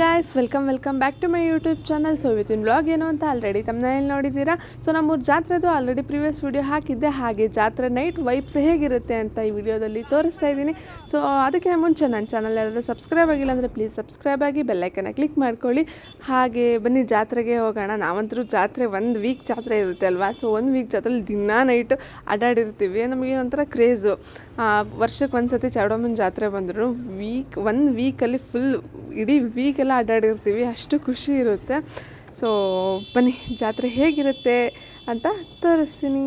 Guys welcome back to my YouTube channel. So ಇವತ್ತಿನ blog ಏನು ಅಂತ ಆಲ್ರೆಡಿ ತಮ್ಮನೇಲಿ ನೋಡಿದ್ದೀರಾ. ಸೊ ನಮ್ಮೂರು ಜಾತ್ರೆದು ಆಲ್ರೆಡಿ ಪ್ರೀವಿಯಸ್ ವಿಡಿಯೋ ಹಾಕಿದ್ದೆ, ಹಾಗೆ ಜಾತ್ರೆ ನೈಟ್ ವೈಬ್ಸ್ ಹೇಗಿರುತ್ತೆ ಅಂತ ಈ ವಿಡಿಯೋದಲ್ಲಿ ತೋರಿಸ್ತಾ ಇದ್ದೀನಿ. ಸೊ ಅದಕ್ಕೆ ಮುಂಚೆ ನನ್ನ ಚಾನಲ್ ಯಾರಾದರೂ ಸಬ್ಸ್ಕ್ರೈಬ್ ಆಗಿಲ್ಲ ಅಂದರೆ ಪ್ಲೀಸ್ ಸಬ್ಸ್ಕ್ರೈಬ್ ಆಗಿ ಬೆಲ್ಲೈಕನ್ನ ಕ್ಲಿಕ್ ಮಾಡ್ಕೊಳ್ಳಿ. ಹಾಗೆ ಬನ್ನಿ ಜಾತ್ರೆಗೆ ಹೋಗೋಣ. ನಾವಂತರೂ ಜಾತ್ರೆ 1 ವೀಕ್ ಜಾತ್ರೆ ಇರುತ್ತೆ ಅಲ್ವಾ. ಸೊ 1 ವೀಕ್ ಜಾತ್ರೆಲಿ ದಿನ ನೈಟ್ ಅಡ್ಡಾಡಿರ್ತೀವಿ. ನಮಗೆ ಒಂಥರ ಕ್ರೇಜು. ವರ್ಷಕ್ಕೆ ಒಂದ್ಸತಿ ಚೌಡಮ್ಮನ ಜಾತ್ರೆ ಬಂದ್ರು 1 ವೀಕಲ್ಲಿ ಫುಲ್ ಇಡೀ ವೀಕೆಲ್ಲ ಅಡ್ಡಾಡಿರ್ತೀವಿ, ಅಷ್ಟು ಖುಷಿ ಇರುತ್ತೆ. ಸೊ ಬನ್ನಿ ಜಾತ್ರೆ ಹೇಗಿರುತ್ತೆ ಅಂತ ತೋರಿಸ್ತೀನಿ.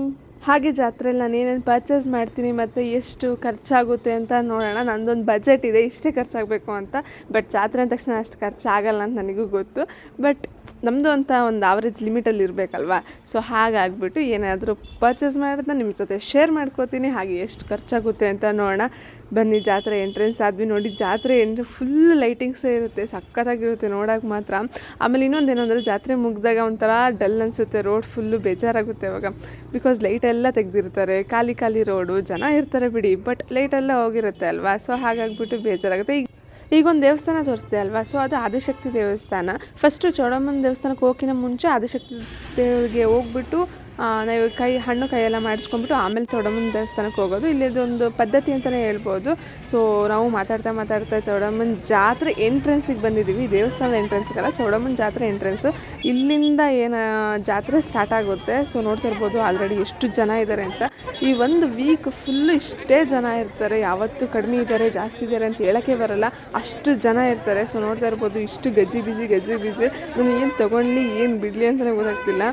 ಹಾಗೆ ಜಾತ್ರೆಯಲ್ಲಿ ನಾನು ಏನೇನು ಪರ್ಚೇಸ್ ಮಾಡ್ತೀನಿ ಮತ್ತು ಎಷ್ಟು ಖರ್ಚಾಗುತ್ತೆ ಅಂತ ನೋಡೋಣ. ನಂದೊಂದು ಬಜೆಟ್ ಇದೆ, ಇಷ್ಟೇ ಖರ್ಚಾಗಬೇಕು ಅಂತ. ಬಟ್ ಜಾತ್ರೆ ಅಂದ ತಕ್ಷಣ ಅಷ್ಟು ಖರ್ಚಾಗಲ್ಲ ಅಂತ ನನಗೂ ಗೊತ್ತು. ಬಟ್ ನಮ್ಮದು ಅಂತ ಒಂದು ಆವ್ರೇಜ್ ಲಿಮಿಟಲ್ಲಿ ಇರಬೇಕಲ್ವಾ. ಸೊ ಹಾಗಾಗ್ಬಿಟ್ಟು ಏನಾದರೂ ಪರ್ಚೇಸ್ ಮಾಡೋದನ್ನ ನಿಮ್ಮ ಜೊತೆ ಶೇರ್ ಮಾಡ್ಕೋತೀನಿ. ಹಾಗೆ ಎಷ್ಟು ಖರ್ಚಾಗುತ್ತೆ ಅಂತ ನೋಡೋಣ. ಬನ್ನಿ ಜಾತ್ರೆ ಎಂಟ್ರೆನ್ಸ್ ಆದ್ವಿ. ನೋಡಿ ಜಾತ್ರೆ ಫುಲ್ ಲೈಟಿಂಗ್ಸೇ ಇರುತ್ತೆ, ಸಖತ್ತಾಗಿರುತ್ತೆ ನೋಡೋಕೆ ಮಾತ್ರ. ಆಮೇಲೆ ಇನ್ನೊಂದೇನೆಂದರೆ ಜಾತ್ರೆ ಮುಗಿದಾಗ ಒಂಥರ ಡಲ್ ಅನಿಸುತ್ತೆ, ರೋಡ್ ಫುಲ್ಲು ಬೇಜಾರಾಗುತ್ತೆ ಅವಾಗ. ಬಿಕಾಸ್ ಲೈಟೆಲ್ಲ ತೆಗೆದಿರ್ತಾರೆ, ಖಾಲಿ ರೋಡು, ಜನ ಇರ್ತಾರೆ ಬಿಡಿ, ಬಟ್ ಲೈಟೆಲ್ಲ ಹೋಗಿರುತ್ತೆ ಅಲ್ವಾ. ಸೊ ಹಾಗಾಗ್ಬಿಟ್ಟು ಬೇಜಾರಾಗುತ್ತೆ. ಈಗೊಂದು ದೇವಸ್ಥಾನ ತೋರಿಸ್ದೆ ಅಲ್ವಾ. ಸೊ ಅದು ಆದಿಶಕ್ತಿ ದೇವಸ್ಥಾನ. ಫಸ್ಟು ಚೌಡಮ್ಮನ ದೇವಸ್ಥಾನಕ್ಕೆ ಹೋಗೋಕ್ಕಿಂತ ಮುಂಚೆ ಆದಿಶಕ್ತಿ ದೇವರಿಗೆ ಹೋಗ್ಬಿಟ್ಟು ನಾವು ಹಣ್ಣು ಕೈಯೆಲ್ಲ ಮಾಡಿಸ್ಕೊಂಡ್ಬಿಟ್ಟು ಆಮೇಲೆ ಚೌಡಮ್ಮನ ದೇವಸ್ಥಾನಕ್ಕೆ ಹೋಗೋದು. ಇಲ್ಲಿದೊಂದು ಪದ್ಧತಿ ಅಂತಲೇ ಹೇಳ್ಬೋದು. ಸೊ ನಾವು ಮಾತಾಡ್ತಾ ಚೌಡಮ್ಮನ ಜಾತ್ರೆ ಎಂಟ್ರೆನ್ಸಿಗೆ ಬಂದಿದ್ದೀವಿ. ದೇವಸ್ಥಾನದ ಎಂಟ್ರೆನ್ಸ್ಗಲ್ಲ, ಚೌಡಮ್ಮನ ಜಾತ್ರೆ ಎಂಟ್ರೆನ್ಸು. ಇಲ್ಲಿಂದ ಏನು ಜಾತ್ರೆ ಸ್ಟಾರ್ಟ್ ಆಗುತ್ತೆ. ಸೊ ನೋಡ್ತಾ ಇರ್ಬೋದು ಆಲ್ರೆಡಿ ಎಷ್ಟು ಜನ ಇದ್ದಾರೆ ಅಂತ. ಈ 1 ವೀಕ್ ಫುಲ್ಲು ಇಷ್ಟೇ ಜನ ಇರ್ತಾರೆ. ಯಾವತ್ತೂ ಕಡಿಮೆ ಇದ್ದಾರೆ ಜಾಸ್ತಿ ಇದ್ದಾರೆ ಅಂತ ಹೇಳೋಕ್ಕೆ ಬರೋಲ್ಲ, ಅಷ್ಟು ಜನ ಇರ್ತಾರೆ. ಸೊ ನೋಡ್ತಾ ಇರ್ಬೋದು ಇಷ್ಟು ಗಜ್ಜಿ ಬಿಜಿ ನಾನು ಏನು ತೊಗೊಳ್ಳಿ ಏನು ಬಿಡಲಿ ಅಂತಲೇ ಗೊತ್ತಾಗ್ತಿಲ್ಲ.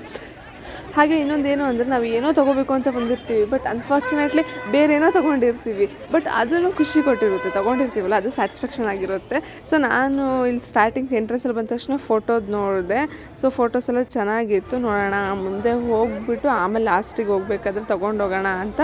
ಹಾಗೆ ಇನ್ನೊಂದೇನು ಅಂದರೆ ನಾವು ಏನೋ ತೊಗೋಬೇಕು ಅಂತ ಬಂದಿರ್ತೀವಿ, ಬಟ್ ಅನ್ಫಾರ್ಚುನೇಟ್ಲಿ ಬೇರೆ ಏನೋ ತೊಗೊಂಡಿರ್ತೀವಿ. ಬಟ್ ಅದನ್ನು ಖುಷಿ ಕೊಟ್ಟಿರುತ್ತೆ, ತೊಗೊಂಡಿರ್ತೀವಲ್ಲ ಅದು ಸ್ಯಾಟಿಸ್ಫ್ಯಾಕ್ಷನ್ ಆಗಿರುತ್ತೆ. ಸೊ ನಾನು ಇಲ್ಲಿ ಸ್ಟಾರ್ಟಿಂಗ್ ಎಂಟ್ರೆನ್ಸಲ್ಲಿ ಬಂದ ತಕ್ಷಣ ಫೋಟೋದು ನೋಡಿದೆ. ಸೊ ಫೋಟೋಸ್ ಎಲ್ಲ ಚೆನ್ನಾಗಿತ್ತು. ನೋಡೋಣ ಮುಂದೆ ಹೋಗ್ಬಿಟ್ಟು ಆಮೇಲೆ ಲಾಸ್ಟಿಗೆ ಹೋಗ್ಬೇಕಾದ್ರೆ ತೊಗೊಂಡೋಗೋಣ ಅಂತ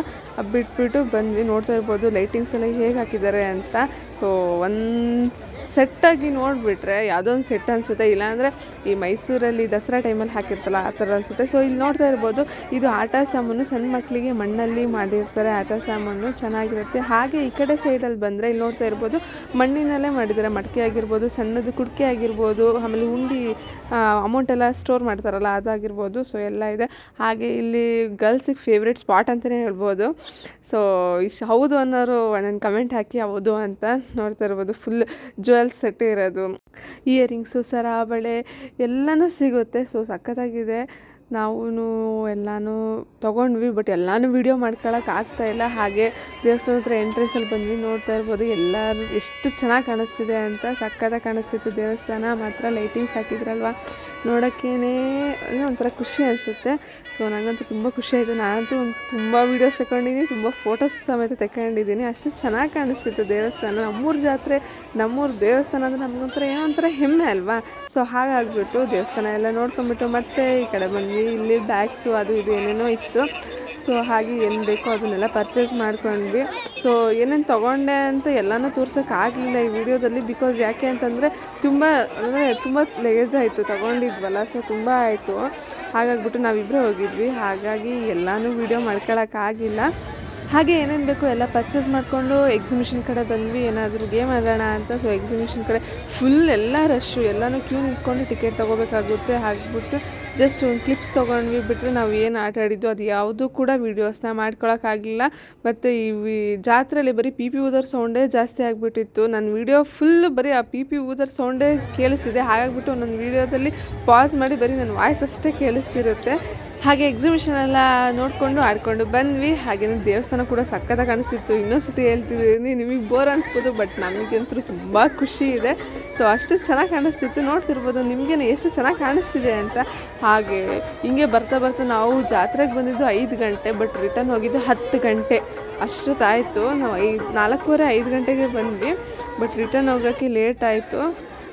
ಬಿಟ್ಬಿಟ್ಟು ಬಂದ್ವಿ. ನೋಡ್ತಾ ಇರ್ಬೋದು ಲೈಟಿಂಗ್ಸ್ ಎಲ್ಲ ಹೇಗೆ ಹಾಕಿದ್ದಾರೆ ಅಂತ. ಸೊ ಒಂದು ಸೆಟ್ಟಾಗಿ ನೋಡಿಬಿಟ್ರೆ ಯಾವುದೋ ಒಂದು ಸೆಟ್ ಅನಿಸುತ್ತೆ, ಇಲ್ಲಾಂದರೆ ಈ ಮೈಸೂರಲ್ಲಿ ದಸರಾ ಟೈಮಲ್ಲಿ ಹಾಕಿರ್ತಲ್ಲ ಆ ಥರ ಅನಿಸುತ್ತೆ. ಸೊ ಇಲ್ಲಿ ನೋಡ್ತಾ ಇರ್ಬೋದು ಇದು ಆಟ ಸಾಮಾನು, ಸಣ್ಣ ಮಕ್ಕಳಿಗೆ ಮಣ್ಣಲ್ಲಿ ಮಾಡಿರ್ತಾರೆ ಆಟ ಸಾಮಾನು, ಚೆನ್ನಾಗಿರುತ್ತೆ. ಹಾಗೆ ಈ ಕಡೆ ಸೈಡಲ್ಲಿ ಬಂದರೆ ಇಲ್ಲಿ ನೋಡ್ತಾ ಇರ್ಬೋದು ಮಣ್ಣಿನಲ್ಲೇ ಮಾಡಿದ್ದಾರೆ. ಮಡಿಕೆ ಆಗಿರ್ಬೋದು, ಸಣ್ಣದು ಕುಡಿಕೆ ಆಗಿರ್ಬೋದು, ಆಮೇಲೆ ಉಂಡಿ ಅಮೌಂಟೆಲ್ಲ ಸ್ಟೋರ್ ಮಾಡ್ತಾರಲ್ಲ ಅದಾಗಿರ್ಬೋದು. ಸೊ ಎಲ್ಲ ಇದೆ. ಹಾಗೆ ಇಲ್ಲಿ ಗರ್ಲ್ಸಿಗೆ ಫೇವ್ರೇಟ್ ಸ್ಪಾಟ್ ಅಂತಲೇ ಹೇಳ್ಬೋದು. ಸೊ ಹೌದು ಅನ್ನೋರು ಒಂದೊಂದು ಕಮೆಂಟ್ ಹಾಕಿ ಹೌದು ಅಂತ. ನೋಡ್ತಾ ಇರ್ಬೋದು ಫುಲ್ ಜ್ಯುವೆಲ್ಸ್ ಸೆಟ್ ಇರೋದು, ಇಯರಿಂಗ್ಸು, ಸರ, ಬಳೆ ಎಲ್ಲನೂ ಸಿಗುತ್ತೆ. ಸೊ ಸಖತ್ತಾಗಿದೆ. ನಾವು ಎಲ್ಲನೂ ತೊಗೊಂಡ್ವಿ, ಬಟ್ ಎಲ್ಲನೂ ವೀಡಿಯೋ ಮಾಡ್ಕೊಳಕ್ಕೆ ಆಗ್ತಾಯಿಲ್ಲ. ಹಾಗೆ ದೇವಸ್ಥಾನ ಹತ್ರ ಎಂಟ್ರೆನ್ಸಲ್ಲಿ ಬಂದ್ವಿ. ನೋಡ್ತಾ ಇರ್ಬೋದು ಎಲ್ಲರೂ ಎಷ್ಟು ಚೆನ್ನಾಗಿ ಕಾಣಿಸ್ತಿದೆ ಅಂತ. ಸಖತ್ತಾಗಿ ಕಾಣಿಸ್ತಿತ್ತು ದೇವಸ್ಥಾನ ಮಾತ್ರ. ಲೈಟಿಂಗ್ಸ್ ಹಾಕಿದ್ರಲ್ವ, ನೋಡೋಕ್ಕೇನೆ ಒಂಥರ ಖುಷಿ ಅನಿಸುತ್ತೆ. ಸೊ ನನಗಂತೂ ತುಂಬ ಖುಷಿ ಆಯಿತು. ನಾನಂತೂ ತುಂಬ ವೀಡಿಯೋಸ್ ತಗೊಂಡಿದ್ದೀನಿ, ತುಂಬ ಫೋಟೋಸ್ ಸಮೇತ ತಗೊಂಡಿದ್ದೀನಿ. ಅಷ್ಟು ಚೆನ್ನಾಗಿ ಕಾಣಿಸ್ತಿತ್ತು ದೇವಸ್ಥಾನ. ನಮ್ಮೂರು ಜಾತ್ರೆ, ನಮ್ಮೂರು ದೇವಸ್ಥಾನ ಅಂದರೆ ನಮಗೊಂಥರ ಏನೋ ಒಂಥರ ಹೆಮ್ಮೆ ಅಲ್ವಾ. ಸೊ ಹಾಗಾಗಿಬಿಟ್ಟು ದೇವಸ್ಥಾನ ಎಲ್ಲ ನೋಡ್ಕೊಂಬಿಟ್ಟು ಮತ್ತೆ ಈ ಕಡೆ ಬಂದ್ವಿ. ಇಲ್ಲಿ ಬ್ಯಾಗ್ಸು ಅದು ಇದು ಏನೇನೋ ಇತ್ತು. ಸೊ ಹಾಗೆ ಏನು ಬೇಕೋ ಅದನ್ನೆಲ್ಲ ಪರ್ಚೇಸ್ ಮಾಡ್ಕೊಂಡ್ವಿ. ಸೊ ಏನೇನು ತೊಗೊಂಡೆ ಅಂತ ಎಲ್ಲನೂ ತೋರ್ಸೋಕ್ಕಾಗಲಿಲ್ಲ ಈ ವಿಡಿಯೋದಲ್ಲಿ. ಬಿಕಾಸ್ ಯಾಕೆ ಅಂತಂದರೆ ತುಂಬ ಲೇಜ್ ಆಯಿತು ತೊಗೊಂಡಿದ್ವಲ್ಲ. ಸೊ ತುಂಬ ಆಯಿತು. ಹಾಗಾಗ್ಬಿಟ್ಟು ನಾವಿಬ್ಬರು ಹೋಗಿದ್ವಿ, ಹಾಗಾಗಿ ಎಲ್ಲನೂ ವೀಡಿಯೋ ಮಾಡ್ಕೊಳಕ್ಕಾಗಿಲ್ಲ. ಹಾಗೆ ಏನೇನು ಬೇಕು ಎಲ್ಲ ಪರ್ಚೇಸ್ ಮಾಡಿಕೊಂಡು ಎಕ್ಸಿಬಿಷನ್ ಕಡೆ ಬಂದ್ವಿ, ಏನಾದರೂ ಗೇಮ್ ಆಡೋಣ ಅಂತ. ಸೊ ಎಕ್ಸಿಬಿಷನ್ ಕಡೆ ಫುಲ್ ಎಲ್ಲ ರಶ್ಶು, ಎಲ್ಲನೂ ಕ್ಯೂ ನಿಂತ್ಕೊಂಡು ಟಿಕೆಟ್ ತೊಗೋಬೇಕಾಗುತ್ತೆ. ಹಾಗ್ಬಿಟ್ಟು ಜಸ್ಟ್ ಒಂದು ಕ್ಲಿಪ್ಸ್ ತೊಗೊಂಡ್ವಿ, ಬಿಟ್ಟರೆ ನಾವು ಏನು ಆಟ ಆಡಿದ್ದು ಅದು ಯಾವುದೂ ಕೂಡ ವೀಡಿಯೋಸ್ನ ಮಾಡ್ಕೊಳಕ್ಕಾಗಲಿಲ್ಲ. ಮತ್ತು ಈ ಜಾತ್ರೆಯಲ್ಲಿ ಬರೀ ಪಿ ಊದರ್ ಸೌಂಡೇ ಜಾಸ್ತಿ ಆಗಿಬಿಟ್ಟಿತ್ತು. ನನ್ನ ವೀಡಿಯೋ ಫುಲ್ ಬರೀ ಆ ಪಿ ಊದರ್ ಸೌಂಡೇ ಕೇಳಿಸ್ತಿದೆ. ಹಾಗಾಗ್ಬಿಟ್ಟು ಒಂದೊಂದು ವೀಡಿಯೋದಲ್ಲಿ ಪಾಸ್ ಮಾಡಿ ಬರೀ ನನ್ನ ವಾಯ್ಸ್ ಅಷ್ಟೇ ಕೇಳಿಸ್ತಿರುತ್ತೆ. ಹಾಗೆ ಎಕ್ಸಿಬಿಷನ್ ಎಲ್ಲ ನೋಡಿಕೊಂಡು ಆಡ್ಕೊಂಡು ಬಂದ್ವಿ. ಹಾಗೆಯೇ ದೇವಸ್ಥಾನ ಕೂಡ ಸಖತ್ತಾಗಿ ಕಾಣಿಸ್ತಿತ್ತು. ಇನ್ನೊಂದ್ಸತಿ ಹೇಳ್ತಿದ್ದೀನಿ, ನಿಮಗೆ ಬೋರ್ ಅನಿಸ್ಬೋದು, ಬಟ್ ನಮಗಂತೂ ತುಂಬ ಖುಷಿ ಇದೆ. ಸೊ ಅಷ್ಟು ಚೆನ್ನಾಗಿ ಕಾಣಿಸ್ತಿತ್ತು. ನೋಡ್ತಿರ್ಬೋದು ನಿಮಗೇನು ಎಷ್ಟು ಚೆನ್ನಾಗಿ ಕಾಣಿಸ್ತಿದೆ ಅಂತ. ಹಾಗೆ ಹಿಂಗೆ ಬರ್ತಾ ನಾವು ಜಾತ್ರೆಗೆ ಬಂದಿದ್ದು 5 ಗಂಟೆ, ಬಟ್ ರಿಟರ್ನ್ ಹೋಗಿದ್ದು 10 ಗಂಟೆ ಅಷ್ಟೊತ್ತಾಯಿತು. ನಾವು 4:45 ಗಂಟೆಗೆ ಬಂದ್ವಿ, ಬಟ್ ರಿಟರ್ನ್ ಹೋಗೋಕ್ಕೆ ಲೇಟ್ ಆಯಿತು.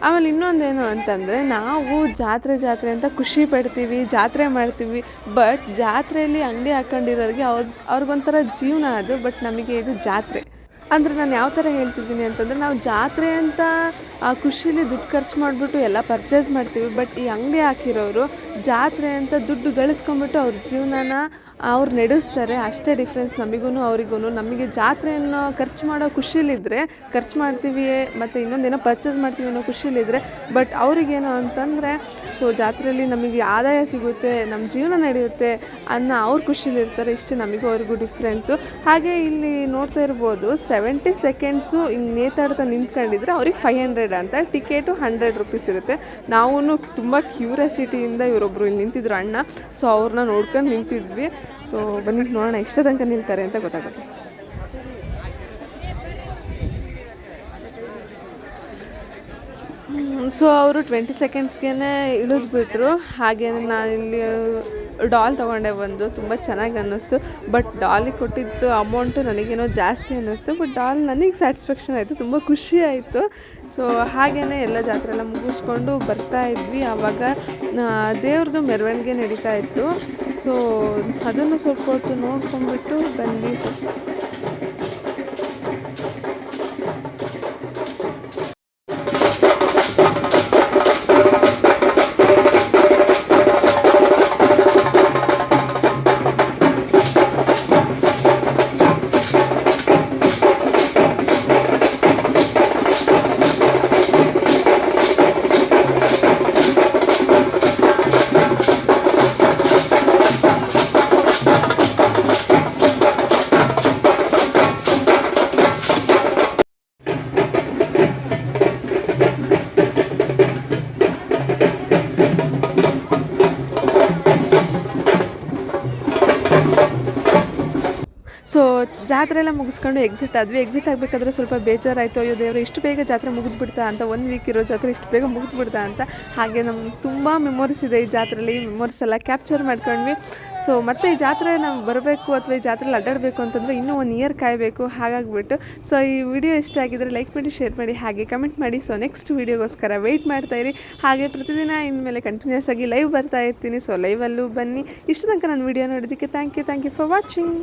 ಆಮೇಲೆ ಇನ್ನೊಂದೇನು ಅಂತಂದರೆ, ನಾವು ಜಾತ್ರೆ ಅಂತ ಖುಷಿ ಪಡ್ತೀವಿ, ಜಾತ್ರೆ ಮಾಡ್ತೀವಿ. ಬಟ್ ಜಾತ್ರೆಯಲ್ಲಿ ಅಂಗಡಿ ಹಾಕ್ಕೊಂಡಿರೋರಿಗೆ ಅವ್ರಿಗೊಂಥರ ಜೀವನ ಅದು. ಬಟ್ ನಮಗೆ ಇದು ಜಾತ್ರೆ ಅಂದರೆ ನಾನು ಯಾವ ಥರ ಹೇಳ್ತಿದ್ದೀನಿ ಅಂತಂದರೆ, ನಾವು ಜಾತ್ರೆ ಅಂತ ಖುಷಿಲಿ ದುಡ್ಡು ಖರ್ಚು ಮಾಡಿಬಿಟ್ಟು ಎಲ್ಲ ಪರ್ಚೇಸ್ ಮಾಡ್ತೀವಿ. ಬಟ್ ಈ ಅಂಗಡಿ ಹಾಕಿರೋರು ಜಾತ್ರೆ ಅಂತ ದುಡ್ಡು ಗಳಿಸ್ಕೊಂಬಿಟ್ಟು ಅವ್ರ ಜೀವನನ ಅವ್ರು ನಡೆಸ್ತಾರೆ. ಅಷ್ಟೇ ಡಿಫ್ರೆನ್ಸ್ ನಮಗೂ ಅವರಿಗೂ. ನಮಗೆ ಜಾತ್ರೆಯನ್ನು ಖರ್ಚು ಮಾಡೋ ಖುಷಿಲಿದ್ದರೆ ಖರ್ಚು ಮಾಡ್ತೀವಿ, ಮತ್ತು ಇನ್ನೊಂದೇನೋ ಪರ್ಚೇಸ್ ಮಾಡ್ತೀವಿ ಅನ್ನೋ ಖುಷಿಲಿದ್ದರೆ. ಬಟ್ ಅವ್ರಿಗೇನು ಅಂತಂದರೆ, ಸೊ ಜಾತ್ರೆಯಲ್ಲಿ ನಮಗೆ ಆದಾಯ ಸಿಗುತ್ತೆ, ನಮ್ಮ ಜೀವನ ನಡೆಯುತ್ತೆ ಅನ್ನೋ ಅವ್ರ ಖುಷಿಲಿರ್ತಾರೆ. ಇಷ್ಟೇ ನಮಗೂ ಅವ್ರಿಗೂ ಡಿಫ್ರೆನ್ಸು. ಹಾಗೆ ಇಲ್ಲಿ ನೋಡ್ತಾ ಇರ್ಬೋದು, 70 ಸೆಕೆಂಡ್ಸು ಹಿಂಗೆ ನೇತಾಡ್ತಾ ನಿಂತ್ಕೊಂಡಿದ್ರೆ ಅವ್ರಿಗೆ 500 ಅಂತ, ಟಿಕೆಟು 100 ರೂಪೀಸ್ ಇರುತ್ತೆ. ನಾವು ತುಂಬ ಕ್ಯೂರಿಯಾಸಿಟಿಯಿಂದ ಇವರೊಬ್ಬರು ಇಲ್ಲಿ ನಿಂತಿದ್ರು ಅಣ್ಣ, ಸೊ ಅವ್ರನ್ನ ನೋಡ್ಕೊಂಡು ನಿಂತಿದ್ವಿ. ಸೊ ಬನ್ನಿ ನೋಡೋಣ ಎಷ್ಟು ತನಕ ನಿಲ್ತಾರೆ ಅಂತ ಗೊತ್ತಾಗುತ್ತೆ. ಸೊ ಅವರು 20 ಸೆಕೆಂಡ್ಸ್ಗೆ ಇಳಿದ್ಬಿಟ್ರು. ಹಾಗೆ ನಾನು ಇಲ್ಲಿ ಡಾಲ್ ತೊಗೊಂಡೆ ಒಂದು, ತುಂಬ ಚೆನ್ನಾಗಿ ಅನ್ನಿಸ್ತು. ಬಟ್ ಡಾಲಿಗೆ ಕೊಟ್ಟಿದ್ದು ಅಮೌಂಟು ನನಗೇನೋ ಜಾಸ್ತಿ ಅನ್ನಿಸ್ತು. ಬಟ್ ಡಾಲ್ ನನಗೆ ಸ್ಯಾಟಿಸ್ಫ್ಯಾಕ್ಷನ್ ಆಯಿತು, ತುಂಬ ಖುಷಿ ಆಯಿತು. ಸೊ ಹಾಗೇ ಎಲ್ಲ ಜಾತ್ರೆ ಎಲ್ಲ ಮುಗಿಸ್ಕೊಂಡು ಬರ್ತಾ ಇದ್ವಿ. ಆವಾಗ ದೇವ್ರದ್ದು ಮೆರವಣಿಗೆ ನಡೀತಾ ಇತ್ತು. ಸೊ ಅದನ್ನು ಸ್ವಲ್ಪ ಹೊತ್ತು ನೋಡ್ಕೊಂಡ್ಬಿಟ್ಟು ಬಂದ್ವಿ. ಸೊ ಜಾತ್ರೆ ಎಲ್ಲ ಮುಗಿಸ್ಕೊಂಡು ಎಕ್ಸಿಟ್ ಆದ್ವಿ. ಎಕ್ಸಿಟ್ ಆಗಬೇಕಾದ್ರೆ ಸ್ವಲ್ಪ ಬೇಜಾರಾಯಿತು. ಅಯ್ಯೋ ದೇವರು ಇಷ್ಟು ಬೇಗ ಜಾತ್ರೆ ಮುಗಿದ್ಬಿಡ್ತಾ ಅಂತ, 1 ವೀಕ್ ಇರೋ ಜಾತ್ರೆ ಇಷ್ಟು ಬೇಗ ಮುಗಿದ್ಬಿಡ್ತಾ ಅಂತ. ಹಾಗೆ ನಮ್ಗೆ ತುಂಬ ಮೆಮೊರೀಸ್ ಇದೆ ಈ ಜಾತ್ರೆಯಲ್ಲಿ. ಈ ಮೆಮೊರೀಸ್ ಎಲ್ಲ ಕ್ಯಾಪ್ಚರ್ ಮಾಡ್ಕೊಂಡ್ವಿ. ಸೊ ಮತ್ತೆ ಈ ಜಾತ್ರೆ ನಾವು ಬರಬೇಕು ಅಥವಾ ಈ ಜಾತ್ರೆಯಲ್ಲಿ ಅಡ್ಡಾಡಬೇಕು ಅಂತಂದರೆ ಇನ್ನೂ 1 ಇಯರ್ ಕಾಯಬೇಕು. ಹಾಗಾಗಿಬಿಟ್ಟು ಸೊ ಈ ವಿಡಿಯೋ ಇಷ್ಟ ಆಗಿದ್ರೆ ಲೈಕ್ ಮಾಡಿ, ಶೇರ್ ಮಾಡಿ, ಹಾಗೆ ಕಮೆಂಟ್ ಮಾಡಿ. ಸೊ ನೆಕ್ಸ್ಟ್ ವೀಡಿಯೋಗೋಸ್ಕರ ವೆಯ್ಟ್ ಮಾಡ್ತಾಯಿರಿ. ಹಾಗೆ ಪ್ರತಿದಿನ ಇನ್ಮೇಲೆ ಕಂಟಿನ್ಯೂಸ್ ಆಗಿ ಲೈವ್ ಬರ್ತಾ ಇರ್ತೀನಿ. ಸೊ ಲೈವಲ್ಲೂ ಬನ್ನಿ. ಇಷ್ಟು ತನಕ ನಾನು ವಿಡಿಯೋ ನೋಡೋದಕ್ಕೆ ಥ್ಯಾಂಕ್ ಯು ಫಾರ್ ವಾಚಿಂಗ್.